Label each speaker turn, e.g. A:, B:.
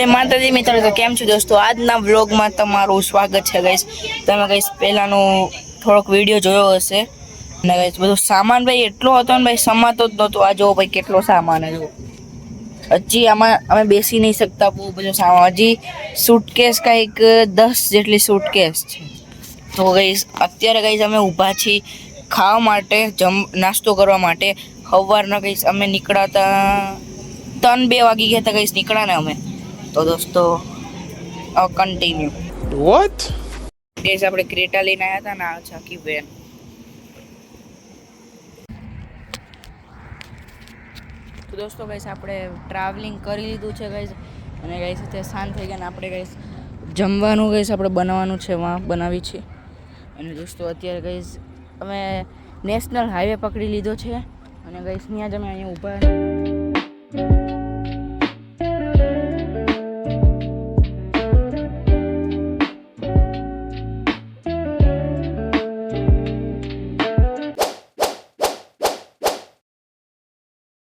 A: માતાજી મિત્રો, તો કેમ છો દોસ્તો? આજના વ્લોગમાં તમારું સ્વાગત છે ગાઈસ. તમે ગાઈસ પહેલાનો થોડોક વિડીયો જોયો હશે અને ગાઈસ બધો સામાન ભાઈ એટલો હતો ને ભાઈ, સમાતો જ નહોતો. આ જો ભાઈ કેટલો સામાન છે. હજી આમાં અમે બેસી નહીં શકતા, બહુ બધો સામાન. હજી સૂટકેસ કંઈક 10 જેટલી સૂટકેસ છે. તો ગાઈસ અત્યારે ગાઈસ અમે ઊભા છીએ ખાવા માટે, નાસ્તો કરવા માટે. સવારના ગાઈસ અમે નીકળાતા 3-2 વાગી ગયા હતા ગાઈસ, નીકળ્યા ને અમે. તો દોસ્તો કન્ટિન્યુ
B: વોટ
A: ગાઈસ, આપણે ક્રેટા લઈને આવ્યા હતા ને, આ ચાકી વેન. તો દોસ્તો ગાઈસ આપણે ટ્રાવેલિંગ કરી લીધું છે ગાઈસ, અને ગાઈસ અત્યારે શાંત થઈ ગયા ને આપણે ગાઈસ જમવાનું ગાઈસ આપણે બનાવવાનું છે, વાં બનાવી છે. અને દોસ્તો અત્યારે ગાઈસ અમે નેશનલ હાઈવે પકડી લીધો છે અને ગાઈસ ત્યાં જ અમે અહીંયા ઊભા